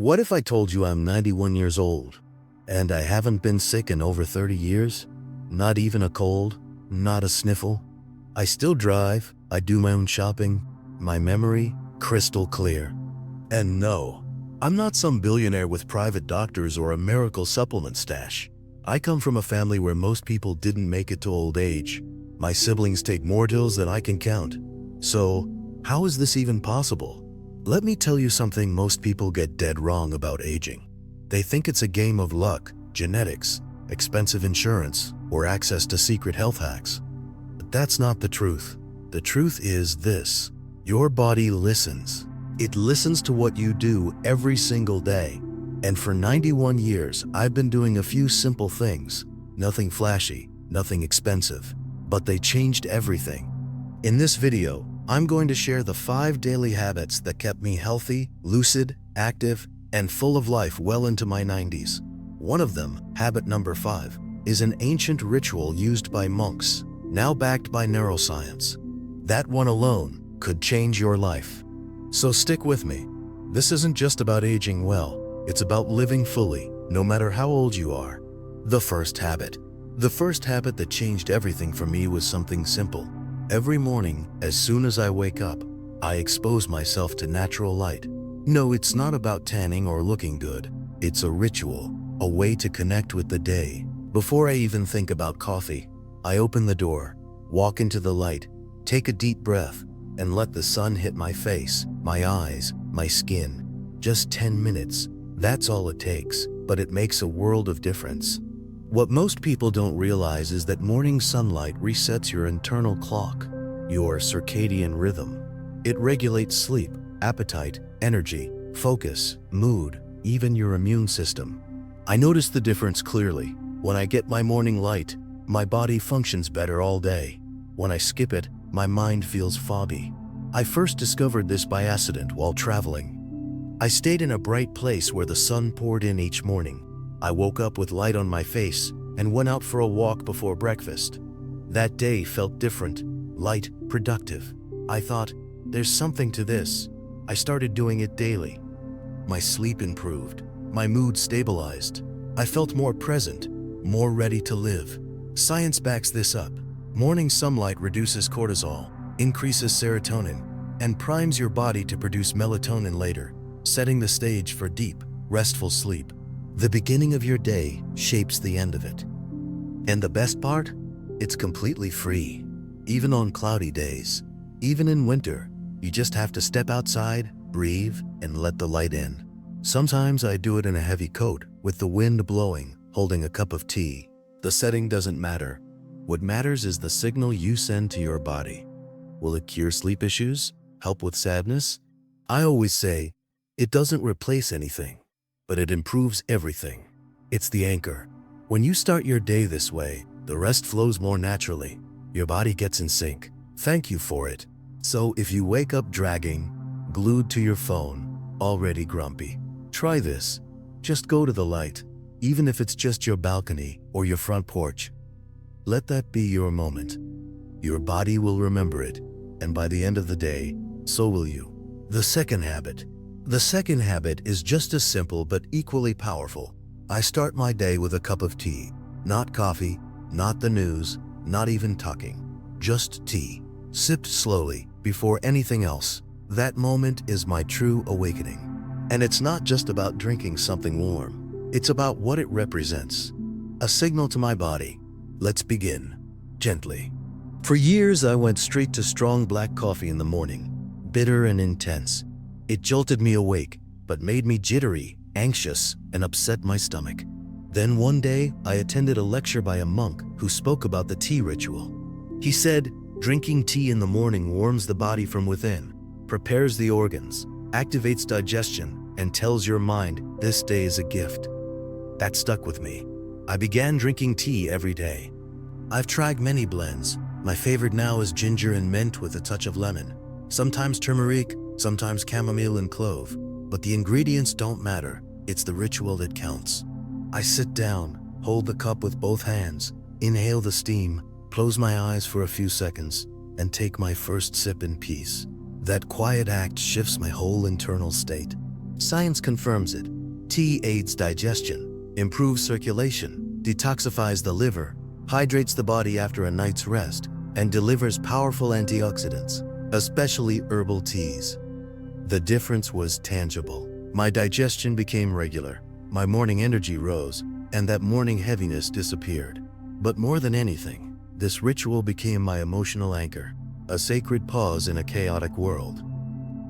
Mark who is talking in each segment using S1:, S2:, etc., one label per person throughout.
S1: What if I told you I'm 91 years old, and I haven't been sick in over 30 years? Not even a cold, not a sniffle. I still drive, I do my own shopping, my memory crystal clear. And no, I'm not some billionaire with private doctors or a miracle supplement stash. I come from a family where most people didn't make it to old age. My siblings take more pills than I can count. So, how is this even possible? Let me tell you something most people get dead wrong about aging. They think it's a game of luck, genetics, expensive insurance, or access to secret health hacks. But that's not the truth. The truth is this: your body listens. It listens to what you do every single day. And for 91 years, I've been doing a few simple things. Nothing flashy, nothing expensive, but they changed everything. In this video, I'm going to share the 5 daily habits that kept me healthy, lucid, active, and full of life well into my 90s. One of them, habit number 5, is an ancient ritual used by monks, now backed by neuroscience. That one alone could change your life. So stick with me. This isn't just about aging well, it's about living fully, no matter how old you are. The first habit. The first habit that changed everything for me was something simple. Every morning, as soon as I wake up, I expose myself to natural light. No, it's not about tanning or looking good. It's a ritual, a way to connect with the day. Before I even think about coffee, I open the door, walk into the light, take a deep breath, and let the sun hit my face, my eyes, my skin. Just 10 minutes. That's all it takes, but it makes a world of difference. What most people don't realize is that morning sunlight resets your internal clock, your circadian rhythm. It regulates sleep, appetite, energy, focus, mood, even your immune system. I notice the difference clearly. When I get my morning light, my body functions better all day. When I skip it, my mind feels foggy. I first discovered this by accident while traveling. I stayed in a bright place where the sun poured in each morning. I woke up with light on my face and went out for a walk before breakfast. That day felt different, light, productive. I thought, there's something to this. I started doing it daily. My sleep improved. My mood stabilized. I felt more present, more ready to live. Science backs this up. Morning sunlight reduces cortisol, increases serotonin, and primes your body to produce melatonin later, setting the stage for deep, restful sleep. The beginning of your day shapes the end of it. And the best part? It's completely free. Even on cloudy days, even in winter, you just have to step outside, breathe, and let the light in. Sometimes I do it in a heavy coat, with the wind blowing, holding a cup of tea. The setting doesn't matter. What matters is the signal you send to your body. Will it cure sleep issues? Help with sadness? I always say, it doesn't replace anything, but it improves everything. It's the anchor. When you start your day this way, the rest flows more naturally. Your body gets in sync. Thank you for it. So if you wake up dragging, glued to your phone, already grumpy, try this. Just go to the light, even if it's just your balcony or your front porch. Let that be your moment. Your body will remember it, and by the end of the day, so will you. The second habit. The second habit is just as simple but equally powerful. I start my day with a cup of tea. Not coffee, not the news, not even talking. Just tea. Sipped slowly, before anything else. That moment is my true awakening. And it's not just about drinking something warm. It's about what it represents. A signal to my body. Let's begin. Gently. For years, I went straight to strong black coffee in the morning. Bitter and intense. It jolted me awake, but made me jittery, anxious, and upset my stomach. Then one day, I attended a lecture by a monk who spoke about the tea ritual. He said, drinking tea in the morning warms the body from within, prepares the organs, activates digestion, and tells your mind this day is a gift. That stuck with me. I began drinking tea every day. I've tried many blends. My favorite now is ginger and mint with a touch of lemon. Sometimes turmeric, sometimes chamomile and clove. But the ingredients don't matter. It's the ritual that counts. I sit down, hold the cup with both hands, inhale the steam, close my eyes for a few seconds, and take my first sip in peace. That quiet act shifts my whole internal state. Science confirms it. Tea aids digestion, improves circulation, detoxifies the liver, hydrates the body after a night's rest, and delivers powerful antioxidants, especially herbal teas. The difference was tangible. My digestion became regular, my morning energy rose, and that morning heaviness disappeared. But more than anything, this ritual became my emotional anchor, a sacred pause in a chaotic world.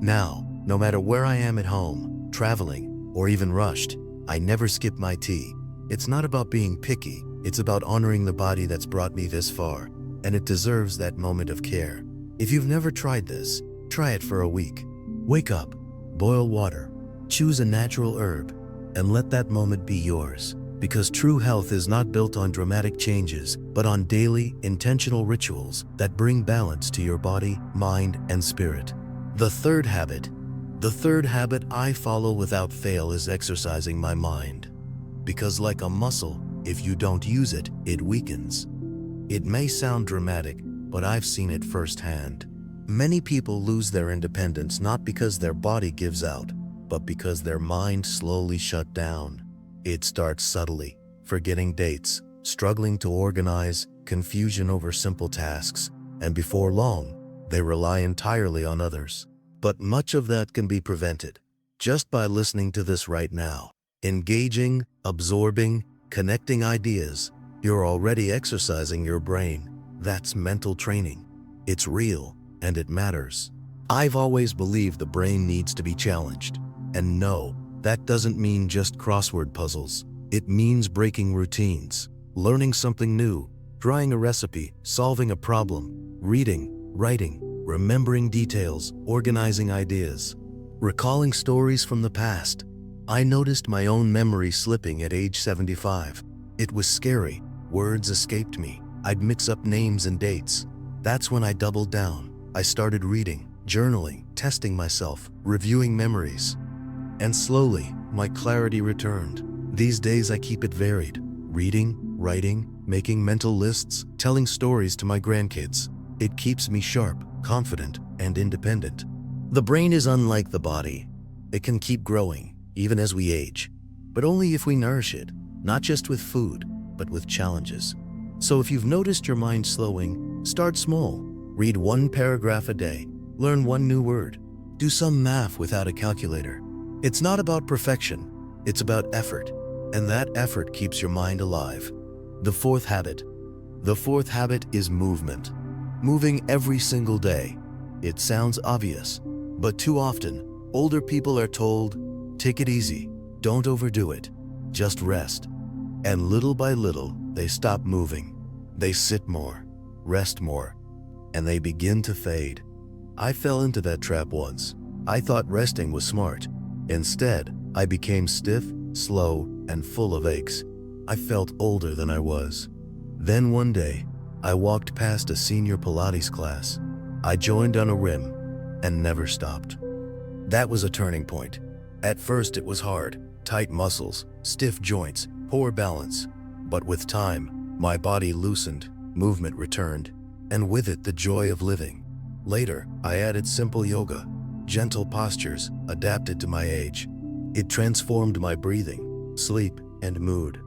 S1: Now, no matter where I am at home, traveling, or even rushed, I never skip my tea. It's not about being picky, it's about honoring the body that's brought me this far, and it deserves that moment of care. If you've never tried this, try it for a week. Wake up, boil water, choose a natural herb, and let that moment be yours. Because true health is not built on dramatic changes, but on daily, intentional rituals that bring balance to your body, mind, and spirit. The third habit I follow without fail is exercising my mind. Because like a muscle, if you don't use it, it weakens. It may sound dramatic, but I've seen it firsthand. Many people lose their independence not because their body gives out, but because their mind slowly shut down. It starts subtly, forgetting dates, struggling to organize, confusion over simple tasks, and before long, they rely entirely on others. But much of that can be prevented just by listening to this right now. Engaging, absorbing, connecting ideas. You're already exercising your brain. That's mental training. It's real, and it matters. I've always believed the brain needs to be challenged. And no, that doesn't mean just crossword puzzles. It means breaking routines, learning something new, trying a recipe, solving a problem, reading, writing, remembering details, organizing ideas, recalling stories from the past. I noticed my own memory slipping at age 75. It was scary. Words escaped me. I'd mix up names and dates. That's when I doubled down. I started reading, journaling, testing myself, reviewing memories. And slowly, my clarity returned. These days I keep it varied. Reading, writing, making mental lists, telling stories to my grandkids. It keeps me sharp, confident, and independent. The brain is unlike the body. It can keep growing, even as we age, but only if we nourish it, not just with food, but with challenges. So if you've noticed your mind slowing, start small. Read one paragraph a day, learn one new word, do some math without a calculator. It's not about perfection, it's about effort, and that effort keeps your mind alive. The fourth habit is movement. Moving every single day. It sounds obvious, but too often, older people are told, take it easy, don't overdo it, just rest. And little by little, they stop moving. They sit more, rest more, and they begin to fade. I fell into that trap once. I thought resting was smart. Instead, I became stiff, slow, and full of aches. I felt older than I was. Then one day, I walked past a senior Pilates class. I joined on a whim and never stopped. That was a turning point. At first it was hard, tight muscles, stiff joints, poor balance. But with time, my body loosened, movement returned, and with it the joy of living. Later, I added simple yoga, gentle postures adapted to my age. It transformed my breathing, sleep, and mood.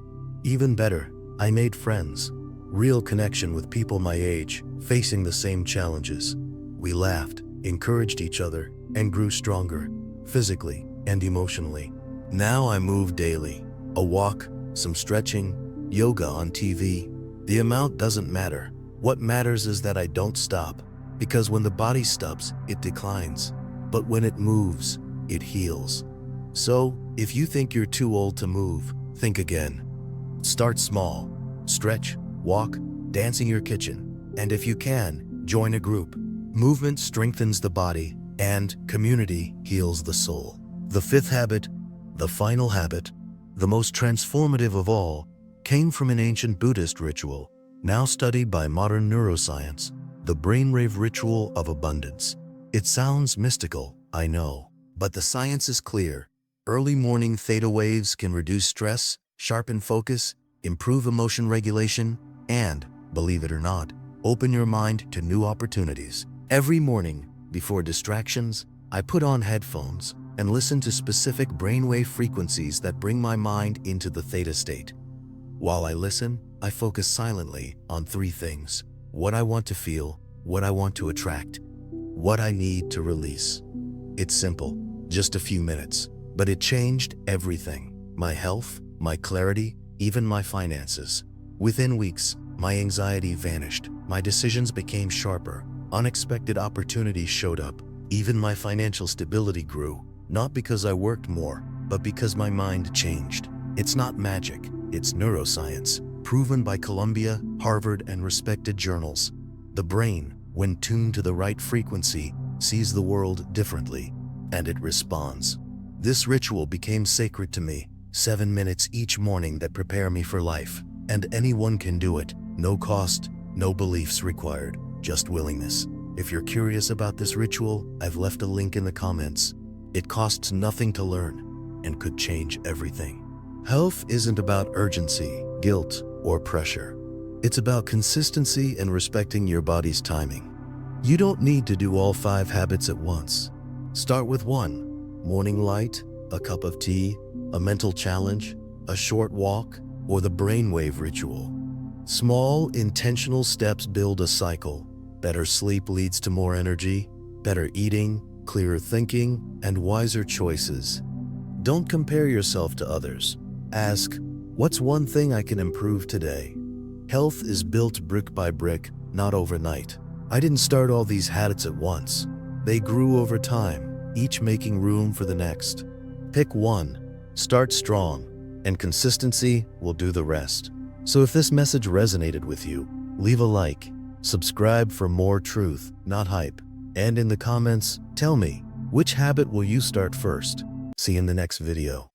S1: Even better, I made friends, real connection with people my age, facing the same challenges. We laughed, encouraged each other, and grew stronger, physically and emotionally. Now I move daily. A walk, some stretching, yoga on TV. The amount doesn't matter. What matters is that I don't stop, because when the body stops, it declines. But when it moves, it heals. So, if you think you're too old to move, think again. Start small. Stretch, walk, dance in your kitchen, and if you can, join a group. Movement strengthens the body, and community heals the soul. The fifth habit, the final habit, the most transformative of all, came from an ancient Buddhist ritual, now studied by modern neuroscience, the brainwave ritual of abundance. It sounds mystical, I know, but the science is clear. Early morning theta waves can reduce stress, sharpen focus, improve emotion regulation, and, believe it or not, open your mind to new opportunities. Every morning, before distractions, I put on headphones, and listen to specific brainwave frequencies that bring my mind into the theta state. While I listen, I focus silently on three things: what I want to feel, what I want to attract, what I need to release. It's simple, just a few minutes, but it changed everything. My health, my clarity, even my finances. Within weeks, my anxiety vanished, my decisions became sharper, unexpected opportunities showed up, even my financial stability grew, not because I worked more, but because my mind changed. It's not magic, it's neuroscience, proven by Columbia, Harvard, and respected journals. The brain, when tuned to the right frequency, sees the world differently, and it responds. This ritual became sacred to me, 7 minutes each morning that prepare me for life. And anyone can do it, no cost, no beliefs required, just willingness. If you're curious about this ritual, I've left a link in the comments. It costs nothing to learn and could change everything. Health isn't about urgency, guilt, or pressure. It's about consistency and respecting your body's timing. You don't need to do all 5 habits at once. Start with 1: morning light, a cup of tea, a mental challenge, a short walk, or the brainwave ritual. Small, intentional steps build a cycle. Better sleep leads to more energy, better eating, clearer thinking, and wiser choices. Don't compare yourself to others. Ask, what's one thing I can improve today? Health is built brick by brick, not overnight. I didn't start all these habits at once. They grew over time, each making room for the next. Pick one, start strong, and consistency will do the rest. So if this message resonated with you, leave a like, subscribe for more truth, not hype, and in the comments, tell me, which habit will you start first? See you in the next video.